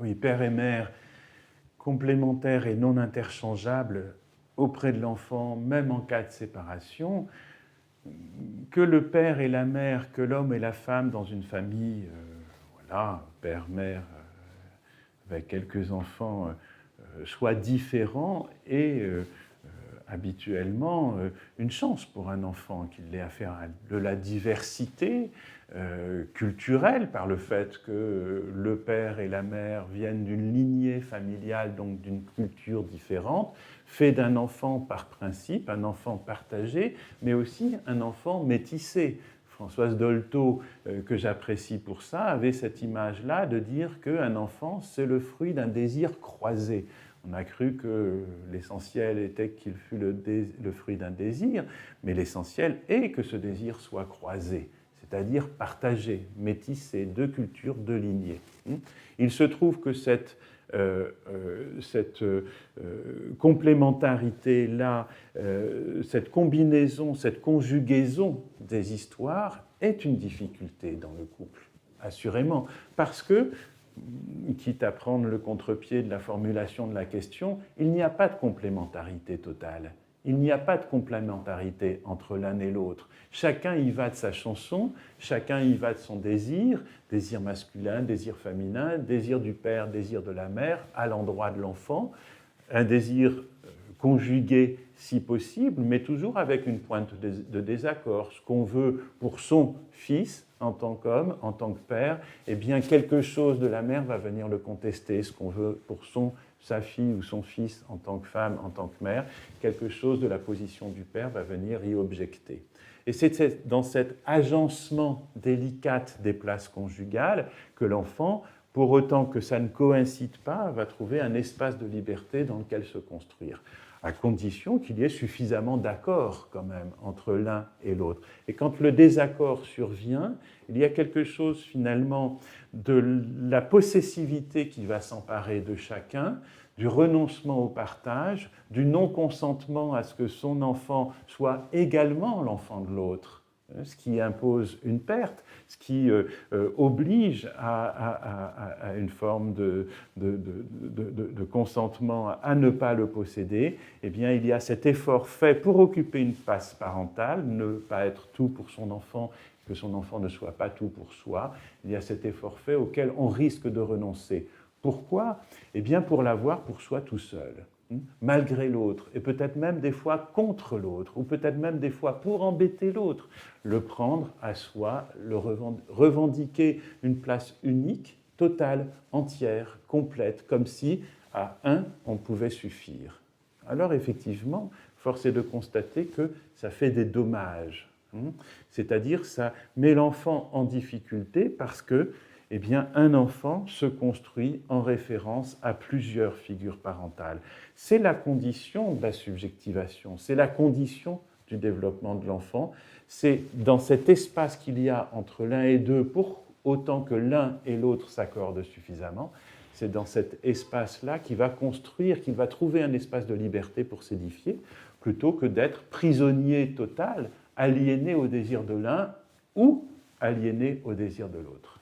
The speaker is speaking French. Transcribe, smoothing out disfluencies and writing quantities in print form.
oui, père et mère complémentaires et non interchangeables auprès de l'enfant, même en cas de séparation, que le père et la mère, que l'homme et la femme dans une famille, voilà, père, mère, avec quelques enfants, soient différents et habituellement une chance pour un enfant qu'il ait affaire à de la diversité culturelle par le fait que le père et la mère viennent d'une lignée familiale, donc d'une culture différente, fait d'un enfant par principe, un enfant partagé, mais aussi un enfant métissé. Françoise Dolto, que j'apprécie pour ça, avait cette image-là de dire qu'un enfant, c'est le fruit d'un désir croisé. On a cru que l'essentiel était qu'il fût le fruit d'un désir, mais l'essentiel est que ce désir soit croisé, c'est-à-dire partagé, métissé, deux cultures, deux lignées. Il se trouve que cette complémentarité-là, cette combinaison, cette conjugaison des histoires est une difficulté dans le couple, assurément, parce que, quitte à prendre le contre-pied de la formulation de la question, il n'y a pas de complémentarité totale. Il n'y a pas de complémentarité entre l'un et l'autre. Chacun y va de sa chanson, chacun y va de son désir, désir masculin, désir féminin, désir du père, désir de la mère, à l'endroit de l'enfant, un désir conjugué si possible, mais toujours avec une pointe de désaccord. Ce qu'on veut pour son fils, en tant qu'homme, en tant que père, eh bien quelque chose de la mère va venir le contester. Ce qu'on veut pour sa fille ou son fils en tant que femme, en tant que mère, quelque chose de la position du père va venir y objecter. Et c'est dans cet agencement délicat des places conjugales que l'enfant, pour autant que ça ne coïncide pas, va trouver un espace de liberté dans lequel se construire, à condition qu'il y ait suffisamment d'accord quand même entre l'un et l'autre. Et quand le désaccord survient, il y a quelque chose finalement de la possessivité qui va s'emparer de chacun, du renoncement au partage, du non-consentement à ce que son enfant soit également l'enfant de l'autre, ce qui impose une perte, ce qui oblige à une forme de consentement à ne pas le posséder. Eh bien, il y a cet effort fait pour occuper une place parentale, ne pas être tout pour son enfant, que son enfant ne soit pas tout pour soi. Il y a cet effort fait auquel on risque de renoncer. Pourquoi ? Eh bien, pour l'avoir pour soi tout seul, malgré l'autre, et peut-être même des fois contre l'autre, ou peut-être même des fois pour embêter l'autre, le prendre à soi, le revendiquer une place unique, totale, entière, complète, comme si à un, on pouvait suffire. Alors effectivement, force est de constater que ça fait des dommages. C'est-à-dire ça met l'enfant en difficulté parce que eh bien, un enfant se construit en référence à plusieurs figures parentales. C'est la condition de la subjectivation, c'est la condition du développement de l'enfant. C'est dans cet espace qu'il y a entre l'un et deux, pour autant que l'un et l'autre s'accordent suffisamment, c'est dans cet espace-là qu'il va construire, qu'il va trouver un espace de liberté pour s'édifier, plutôt que d'être prisonnier total, aliéné au désir de l'un ou aliéné au désir de l'autre.